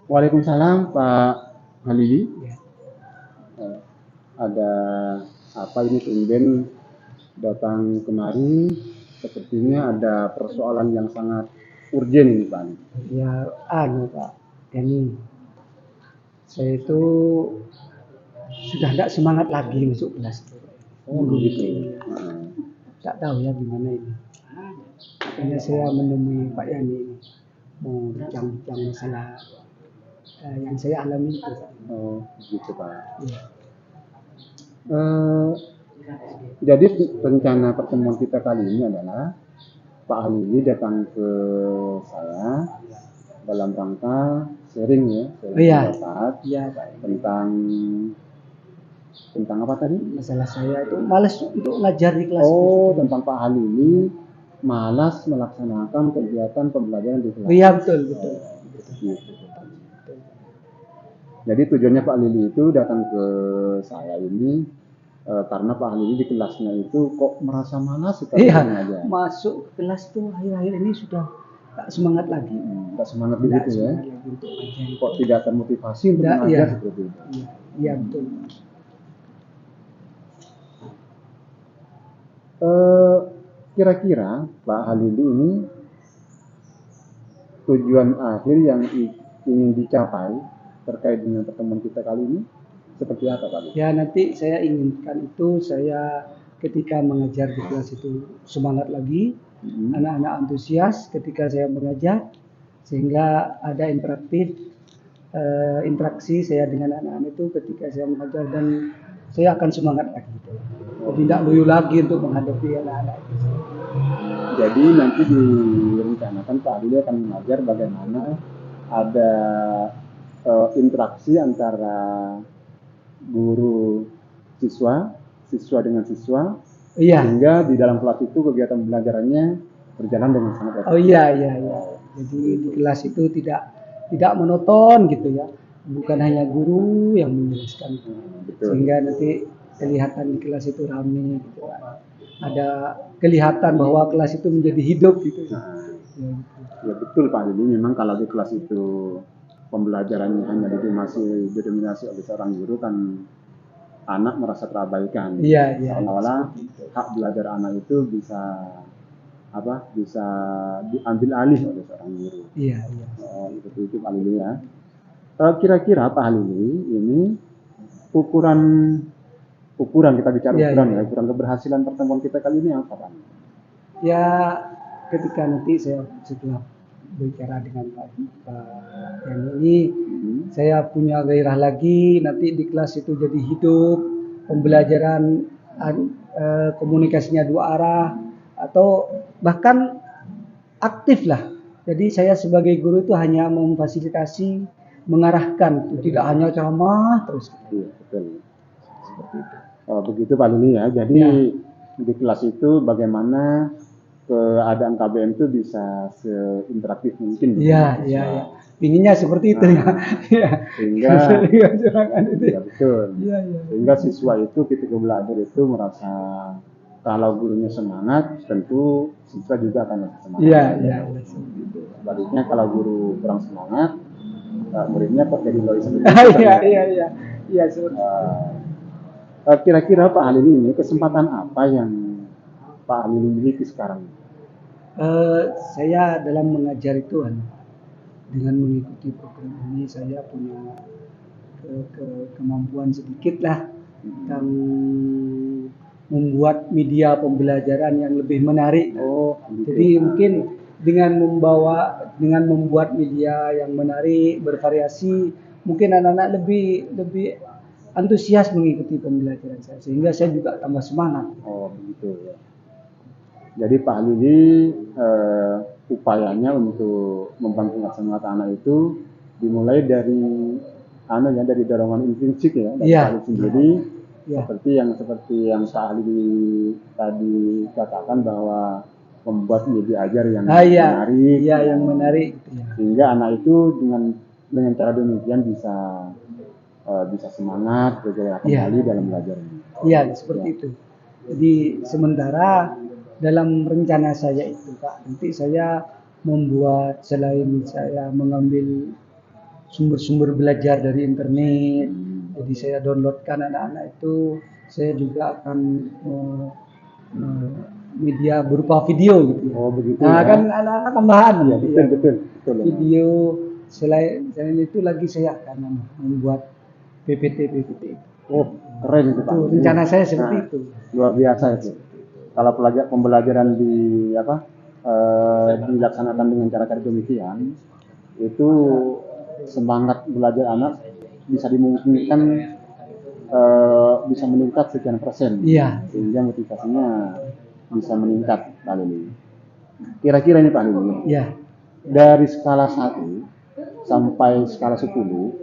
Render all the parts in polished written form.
Waalaikumsalam Pak Halili. Ya. Ada apa ini tumben datang kemari? Sepertinya ada persoalan yang sangat urgent ini Pak. Ya, Pak Denny, saya itu sudah tidak semangat lagi masuk kelas. Oh begitu. Tak tahu ya gimana ini. Makanya saya menemui Pak Yani ini, mau bincang-bincang masalah yang saya alami itu. Oh begitu Pak. Ya. Jadi rencana pertemuan kita kali ini adalah Pak Halili datang ke saya dalam rangka sharing ya, pendapat tentang apa tadi? Masalah saya itu malas untuk ngajar di kelas. Oh, tentang Pak Halili malas melaksanakan kegiatan pembelajaran di kelas. Iya betul. Jadi tujuannya Pak Halili itu datang ke saya ini karena Pak Halili di kelasnya itu kok merasa malas sekali mengajar. Masuk ke kelas tuh akhir-akhir ini sudah tak semangat lagi. Tak semangat begitu ya. Kok tidak termotivasi untuk mengajar seperti itu. Iya betul. Kira-kira Pak Halili ini tujuan akhir yang ingin dicapai terkait dengan pertemuan kita kali ini seperti apa Pak? Ya nanti saya inginkan itu saya ketika mengajar di kelas itu semangat lagi, anak-anak antusias ketika saya mengajar, sehingga ada interaksi saya dengan anak-anak itu ketika saya mengajar, dan saya akan semangat lagi. Tidak loyo lagi untuk menghadapi anak-anak itu. Jadi nanti direncanakan Pak Halili akan mengajar bagaimana ada interaksi antara guru siswa dengan siswa, sehingga di dalam kelas itu kegiatan pembelajarannya berjalan dengan sangat efektif. Oh iya. Jadi di kelas itu tidak monoton gitu ya, bukan hanya guru yang menjelaskan, sehingga nanti kelihatan di kelas itu ramai gitu kan. Ada kelihatan bahwa kelas itu menjadi hidup gitu. Ya betul Pak Halili, memang kalau di kelas itu pembelajarannya hanya didominasi oleh seorang guru kan anak merasa terabaikan. Iya. Seolah-olah hak belajar anak itu bisa diambil alih oleh seorang guru. Iya. Seperti itu Pak Halili ya. Kira-kira Pak Halili ini ukuran kita bicara ukuran keberhasilan pertemuan kita kali ini apa Pak? Ya ketika nanti saya setelah berbicara dengan Pak yang ini, saya punya gairah lagi, nanti di kelas itu jadi hidup, pembelajaran komunikasinya dua arah, atau bahkan aktif lah. Jadi saya sebagai guru itu hanya memfasilitasi, mengarahkan, tidak hanya ceramah terus. Iya, betul. Seperti itu. Begitu Pak Halili ya. Jadi di kelas itu bagaimana keadaan KBM itu bisa seinteraktif mungkin. Iya. Inginnya seperti itu ya. Sehingga ya betul. Sehingga siswa itu ketika belajar itu merasa kalau gurunya semangat, tentu siswa juga akan lebih semangat. Iya. Sebaliknya kalau guru kurang semangat, muridnya kok jadi loyo sendiri. Iya. Kira-kira Pak Halili ini kesempatan apa yang Pak Halili miliki sekarang? Saya dalam mengajar itu dengan mengikuti program ini saya punya kemampuan sedikit lah tentang membuat media pembelajaran yang lebih menarik. Jadi mungkin dengan membuat media yang menarik, bervariasi, mungkin anak-anak lebih antusias mengikuti pembelajaran saya, sehingga saya juga tambah semangat. Oh begitu ya. Jadi Pak Halili upayanya untuk membangkitkan semangat anak itu dimulai dari dorongan intrinsik ya dari Pak Halili sendiri. Seperti yang Pak Halili tadi katakan bahwa membuat media ajar yang menarik. Iya, yang menarik. Sehingga anak itu dengan cara demikian bisa semangat bergerak kembali dalam belajarnya. Iya, seperti itu. Jadi sementara dalam rencana saya itu Pak, nanti saya membuat, selain saya mengambil sumber-sumber belajar dari internet. Jadi saya downloadkan anak-anak itu, saya juga akan media berupa video gitu. Oh begitu. Nah ya. kan anak-anak tambahan Iya, betul. video. Selain itu lagi saya akan membuat PPT. Oh keren itu Pak. Itu rencana saya seperti Nah, itu. luar biasa itu. Kalau pembelajaran di dilaksanakan dengan cara-cara demikian, itu semangat belajar anak bisa dimungkinkan bisa meningkat sekian persen. Iya. Sehingga motivasinya bisa meningkat Pak Lili. Kira-kira ini Pak Lili, Iya. dari skala 1 sampai skala 10,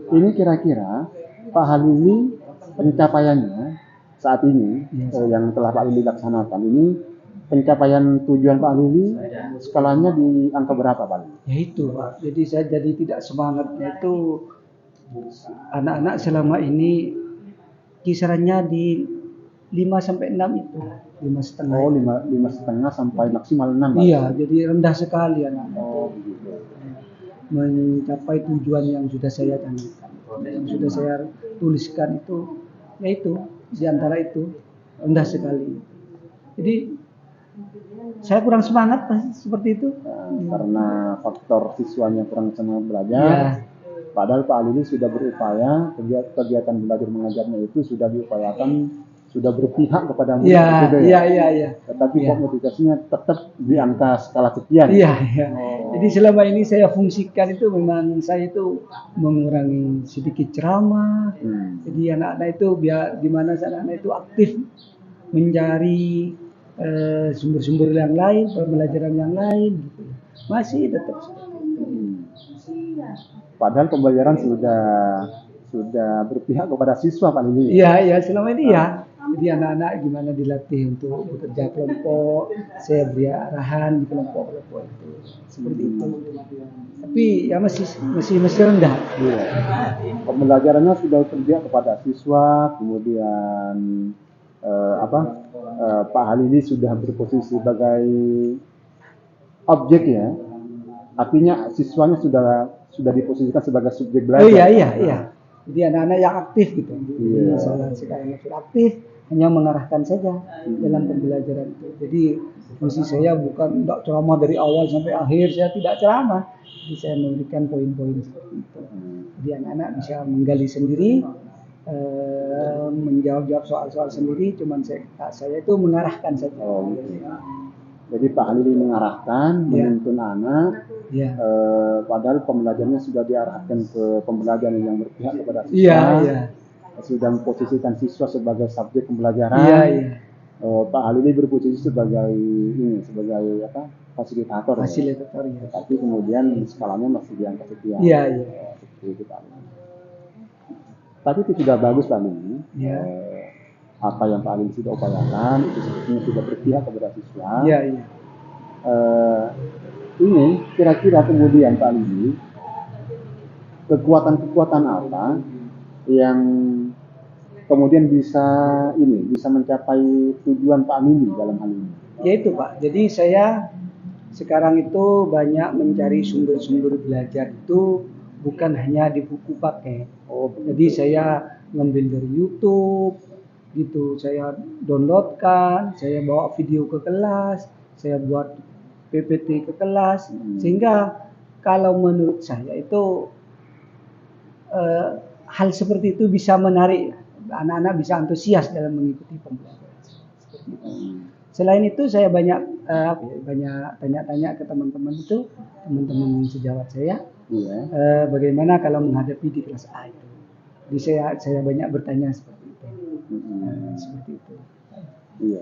ini kira-kira Pak Halili pencapaiannya saat ini yang telah Pak Lili laksanakan ini, pencapaian tujuan Pak Lili skalanya di angka berapa Pak Lili? Ya itu Pak. Jadi saya jadi tidak semangatnya itu anak-anak selama ini kisarannya di 5 sampai 6 itu. 5,5. Oh 5,5 sampai maksimal 6 Pak? Iya, jadi rendah sekali anak. Oh begitu. Mencapai tujuan yang sudah saya canangkan, yang sudah saya tuliskan itu, yaitu di antara itu rendah sekali. Jadi saya kurang semangat seperti itu. Karena faktor siswanya kurang semangat belajar. Ya. Padahal Pak Lili sudah berupaya, kegiatan belajar mengajarnya itu sudah diupayakan, sudah berpihak kepada murid. Iya. Tetapi kok motivasinya tetap di angka skala sekian. Iya. Oh. Jadi selama ini saya fungsikan itu memang saya itu mengurangi sedikit ceramah. Jadi anak-anak itu biar gimana anak-anak itu aktif mencari sumber-sumber yang lain, pembelajaran yang lain gitu. Masih tetap seperti itu. Padahal pembelajaran sudah berpihak kepada siswa Pak Lili. Iya, selama ini ya. Jadi anak-anak gimana dilatih untuk bekerja kelompok, saya beri arahan di kelompok-kelompok itu. Seperti itu. Tapi ya masih rendah. Iya. Pembelajarannya sudah berpihak kepada siswa, kemudian Pak Halili sudah berposisi sebagai objek ya. Artinya siswanya sudah diposisikan sebagai subjek belajar. Oh iya. Jadi anak-anak yang aktif gitu. Jadi saya sekarang sudah aktif, hanya mengarahkan saja dalam pembelajaran itu. Jadi fungsi saya bukan tidak ceramah dari awal sampai akhir, saya tidak ceramah. Jadi saya memberikan poin-poin seperti itu. Jadi anak-anak bisa menggali sendiri, menjawab soal-soal sendiri. Cuman saya itu mengarahkan saja. Oh, gitu. Jadi Pak Halili mengarahkan, menuntun anak. Padahal pembelajarannya sudah diarahkan ke pembelajaran yang berpihak kepada siswa. Sudah memposisikan siswa sebagai subjek pembelajaran. Pak Halili berposisi sebagai fasilitator. Ya. Tapi kemudian skalanya masih di angka sekian. Seperti itu Pak Halili. Tapi itu sudah bagus Pak Halili. Apa yang Pak Halili sudah upayakan itu sebetulnya sudah berpihak kepada siswa. Ini kira-kira kemudian Pak Halili kekuatan apa yang kemudian bisa mencapai tujuan Pak Halili dalam hal ini? Yaitu Pak, jadi saya sekarang itu banyak mencari sumber-sumber belajar itu bukan hanya di buku paket. Jadi saya ngambil dari YouTube gitu, saya downloadkan, saya bawa video ke kelas, saya buat PPT ke kelas, sehingga kalau menurut saya itu hal seperti itu bisa menarik anak-anak, bisa antusias dalam mengikuti pembelajaran seperti itu. Selain itu saya banyak tanya-tanya ke teman-teman sejawat saya, bagaimana kalau menghadapi di kelas A itu. Jadi saya banyak bertanya seperti itu. Seperti itu. Iya.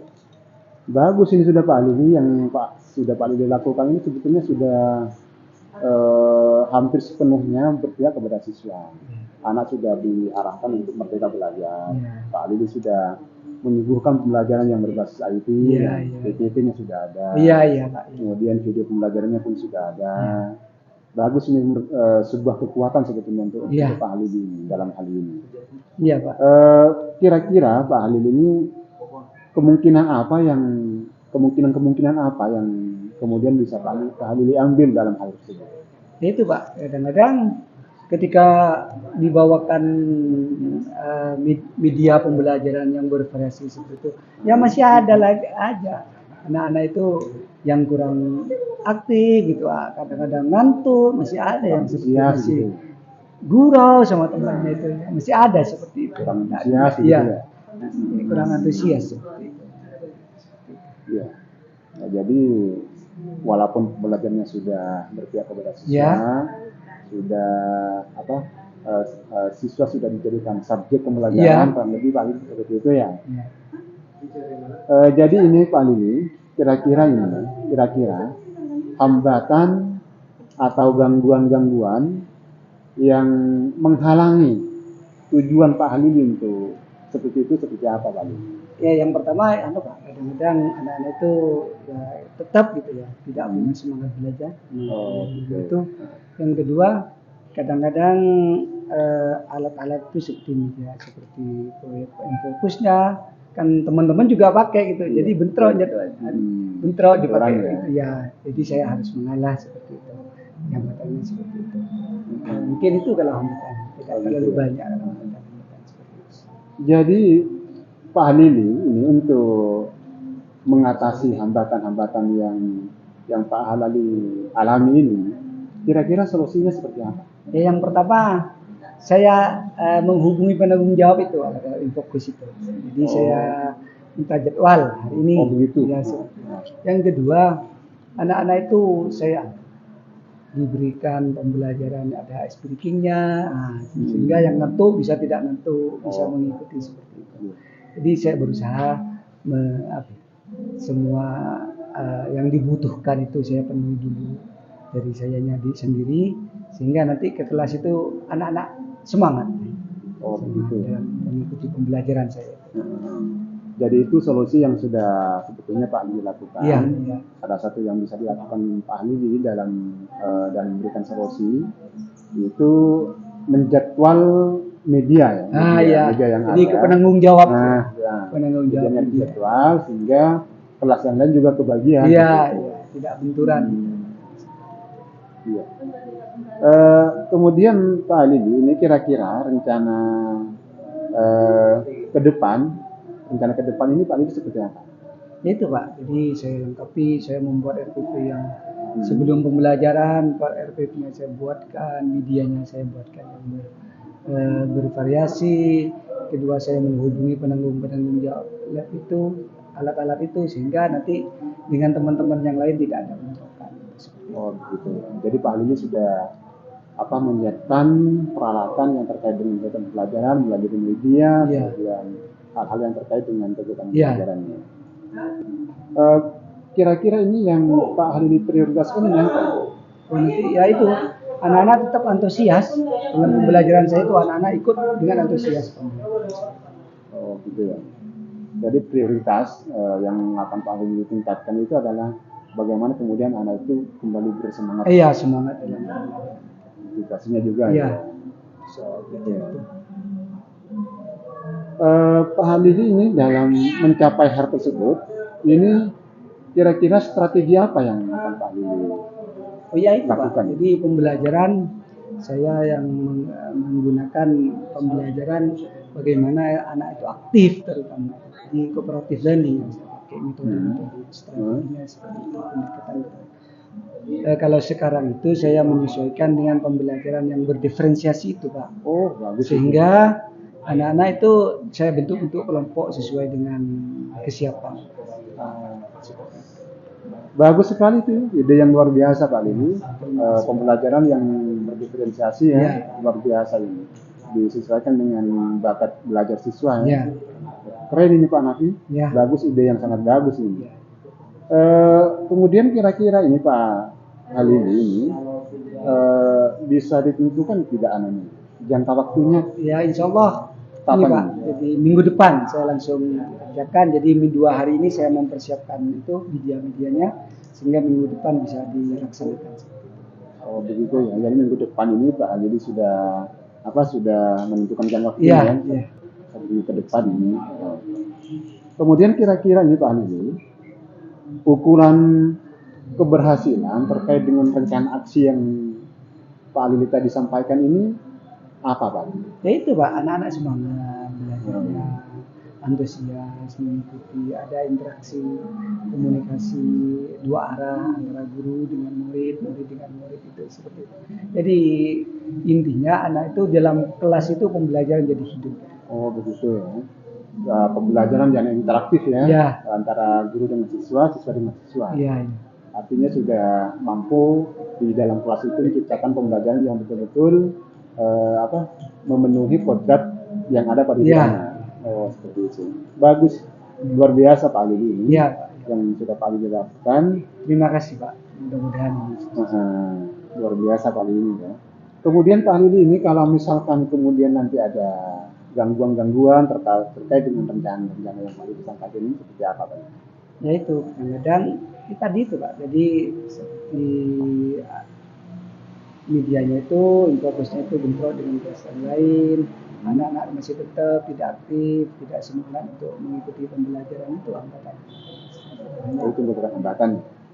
Bagus ini sudah Pak Halili yang Pak Halili lakukan ini sebetulnya sudah hampir sepenuhnya berpihak kepada siswa. Anak sudah diarahkan untuk merdeka belajar. Pak Halili sudah menyuguhkan pembelajaran yang berbasis IT, PPT-nya sudah ada. Pak. Kemudian video pembelajarannya pun sudah ada. Bagus ini sebuah kekuatan sebetulnya untuk Pak Halili dalam hal ini. Iya Pak. Kira-kira Pak Halili ini kemungkinan apa yang kemudian bisa Pak Halili ambil dalam hal tersebut? Itu Pak, kadang-kadang ketika dibawakan media pembelajaran yang bervariasi seperti itu, ya masih ada lagi aja anak-anak itu yang kurang aktif gitu, kadang-kadang ngantuk, masih ada yang seperti Antusias masih gitu. gurau sama temannya itu, masih ada seperti itu. Kurang antusias gitu Iya, ya. kurang antusias seperti itu. Iya. Nah, jadi walaupun pembelajarannya sudah berpihak kepada siswa, Ya. sudah siswa sudah dijadikan subjek pembelajaran, kurang lebih Pak Lili seperti itu ya. Ya. Jadi ini Pak Lili, kira-kira hambatan atau gangguan-gangguan yang menghalangi tujuan Pak Halili untuk seperti itu seperti apa Pak Lili? Ya, yang pertama Pak, kadang-kadang anak-anak itu ya tetap gitu ya, tidak punya semangat belajar. Itu. Yang kedua, kadang-kadang alat-alat itu seperti media, seperti proyek fokusnya kan teman-teman juga pakai gitu, jadi bentrok bentrok dipakai ya. gitu ya, jadi saya harus mengalah seperti itu, hambatannya seperti itu. Mungkin itu kalau hambatan, tidak terlalu banyak hambatan seperti itu. Jadi Pak Halili ini untuk mengatasi hambatan-hambatan yang Pak Halili alami ini, kira-kira solusinya seperti apa? Ya, yang pertama saya menghubungi penanggung jawab itu Infokus itu. Jadi saya minta jadwal hari ini. Begitu. Ya, yang kedua, anak-anak itu saya diberikan pembelajaran ada ice breakingnya, sehingga yang ngantuk bisa tidak ngantuk, bisa mengikuti seperti itu. Jadi saya berusaha semua yang dibutuhkan itu saya penuhi dulu dari saya sendiri, sehingga nanti ke kelas itu anak-anak semangat Begitu. dalam mengikuti pembelajaran saya. Jadi itu solusi yang sudah sebetulnya Pak Halili lakukan. Iya. Ada satu yang bisa dilakukan Pak Halili dalam memberikan solusi, yaitu menjadwal media ya. Media yang jadi ada. ke penanggung jawab. Penanggung jawabnya dijadwal sehingga kelas yang lain juga kebagian. Iya, tidak benturan. Iya. Kemudian Pak Halili, ini kira-kira rencana ke depan ini Pak Halili seperti apa? Itu Pak, jadi saya lengkapi, saya membuat RPP yang sebelum pembelajaran, RPP-nya saya buatkan, medianya saya buatkan yang bervariasi. Kedua, saya menghubungi penanggung jawab itu, alat-alat itu, sehingga nanti dengan teman-teman yang lain tidak ada bentrokan. Gitu. Jadi Pak Halili sudah menyiapkan peralatan yang terkait dengan kegiatan pembelajaran, belajar di media, kemudian hal-hal yang terkait dengan kegiatan pembelajarannya. Kira-kira ini yang Pak Halili prioritaskan ini apa? Nanti ya itu, anak-anak tetap antusias dengan pembelajaran saya itu, anak-anak ikut dengan antusias. Gitu ya. Jadi prioritas yang akan Pak Halili tingkatkan itu adalah bagaimana kemudian anak itu kembali bersemangat. Iya, semangat. Edukasinya juga. Iya. Pak Halili ini dalam mencapai hal tersebut, ini kira-kira strategi apa yang akan Pak Halili itu lakukan? Pak. Jadi pembelajaran saya yang menggunakan pembelajaran bagaimana anak itu aktif, terutama di cooperative learning, pakai metode strateginya seperti itu, pendekatan itu. Kalau sekarang itu saya menyesuaikan dengan pembelajaran yang berdiferensiasi itu Pak. Bagus. Sehingga anak-anak itu saya bentuk kelompok sesuai dengan kesiapan. Bagus sekali itu, ide yang luar biasa Pak Halili. Pembelajaran yang berdiferensiasi luar biasa ini. Disesuaikan dengan bakat belajar siswa ya. Keren ini Pak Nafi. Bagus, ide yang sangat bagus ini. Kemudian kira-kira ini Pak Halili ini bisa ditentukan tidak jangka waktunya? Ya, insya Allah ini Pak. Jadi minggu depan saya langsung kerjakan. Jadi 2 hari ini saya mempersiapkan itu media-medianya sehingga minggu depan bisa dilaksanakan. Begitu ya. Jadi minggu depan ini Pak Halili sudah menentukan jangka waktu ya. Ke depan ini. Kemudian kira-kira ini Pak Halili, ukuran keberhasilan terkait dengan rencana aksi yang Pak Lili tadi sampaikan ini apa Pak? Ya itu Pak, anak-anak semangat belajarnya, antusias mengikuti, ada interaksi komunikasi dua arah antara guru dengan murid, murid dengan murid itu seperti itu. Jadi intinya anak itu dalam kelas itu pembelajaran jadi hidup. Oh begitu ya. Pembelajaran yang interaktif ya, Ya. antara guru dengan siswa, siswa dengan siswa. Iya, iya. Artinya sudah mampu di dalam kelas itu menciptakan pembelajaran yang betul-betul memenuhi kodrat yang ada pada diri Ya. anak. Oh seperti itu. Bagus, luar biasa Pak Lili ini Iya, Pak. yang sudah Pak Lili lakukan. Terima kasih Pak. Mudah-mudahan ini sukses. Luar biasa Pak Lili ya. Kemudian Pak Lili ini kalau misalkan kemudian nanti ada gangguan-gangguan terkait dengan rencana yang Pak Lili sampaikan ini seperti apa Pak? Ya itu kadang-kadang tadi itu Pak. Jadi seperti medianya itu, infobosnya itu bentrok dengan kelas yang lain. Anak-anak masih tetap tidak aktif, tidak semangat untuk mengikuti pembelajaran itu hambatan. Itu merupakan hambatan.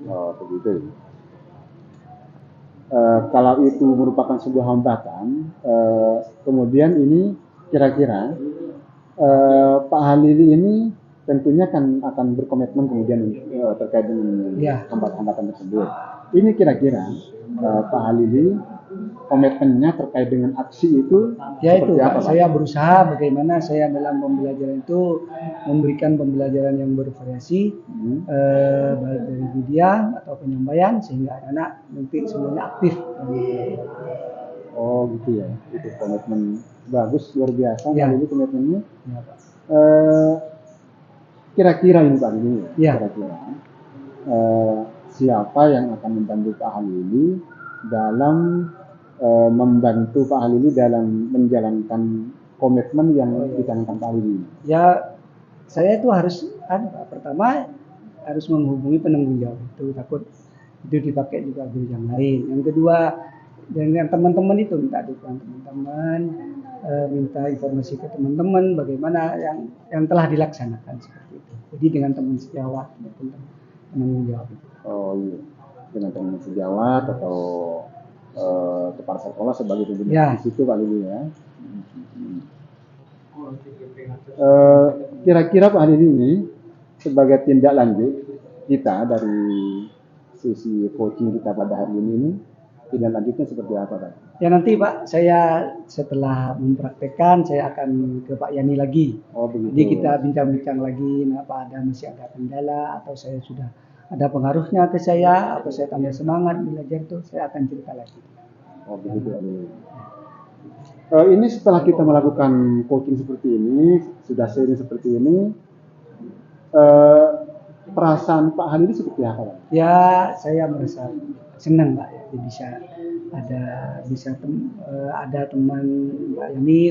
Oh begitu. Kalau itu merupakan sebuah hambatan, kemudian ini kira-kira Pak Halili ini tentunya akan berkomitmen kemudian terkait dengan hambatan-hambatan tersebut. Ini kira-kira Pak Halili komitmennya terkait dengan aksi itu ya itu apa, Pak? Saya berusaha bagaimana saya dalam pembelajaran itu memberikan pembelajaran yang bervariasi, baik dari media atau penyampaian sehingga anak-anak nanti semuanya aktif. Oh gitu ya, itu komitmen bagus, luar biasa Ya. Halili komitmennya. Ya, Pak. Kira-kira ini Pak Halili, Ya. kira-kira siapa yang akan membantu Pak Halili dalam membantu Pak Halili dalam menjalankan komitmen yang dicanangkan Pak Halili? Ya, saya itu harus pertama harus menghubungi penanggung jawab itu, takut itu dipakai juga guru yang lain. Yang kedua, dengan teman-teman itu minta dukungan teman-teman, minta informasi ke teman-teman bagaimana yang telah dilaksanakan seperti itu. Jadi dengan teman sejawat maupun penanggung jawab itu. Oh iya, dengan teman sejawat atau kepala sekolah sebagai pembina Ya. di situ Pak Lili ya. Kira-kira Pak Lili ini sebagai tindak lanjut kita dari sisi coaching kita pada hari ini tindak lanjutnya seperti apa Pak? Ya nanti Pak, saya setelah mempraktekkan saya akan ke Pak Yani lagi. Oh begitu. Jadi kita bincang-bincang lagi, apa masih ada kendala atau saya sudah ada pengaruhnya ke saya, atau saya tambah semangat belajar itu, saya akan cerita lagi. Oh begitu. Ini setelah kita melakukan coaching seperti ini, sudah sharing seperti ini, perasaan Pak Halili seperti apa Pak? Ya saya merasa senang Pak, ya ada teman Pak Yani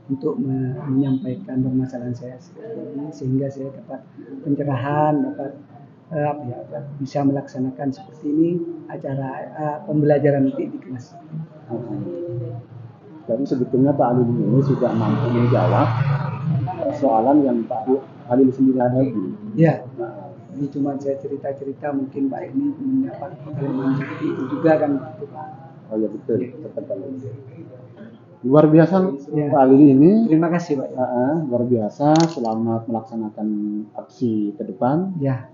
untuk menyampaikan permasalahan saya sehingga saya dapat pencerahan, dapat bisa melaksanakan seperti ini acara pembelajaran nanti di kelas. Jadi sebetulnya Pak Halili ini sudah mampu menjawab persoalan yang Pak Halili sendiri hadapi. Ya, ini cuma saya cerita-cerita mungkin Pak ini mendapat pengalaman seperti itu juga kan gitu Pak. Oh ya betul, betul. Luar biasa Ya. Pak Halili ini. Terima kasih Pak. Luar biasa, selamat melaksanakan aksi ke depan. Ya.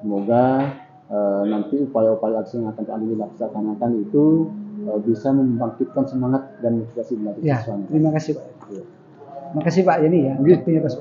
Semoga nanti upaya-upaya aksi yang akan Pak Halili laksanakan itu bisa membangkitkan semangat dan motivasi belajar Ya, siswanya. terima kasih Pak. Terima kasih Pak Yani ya. Oke. Waktunya Pak.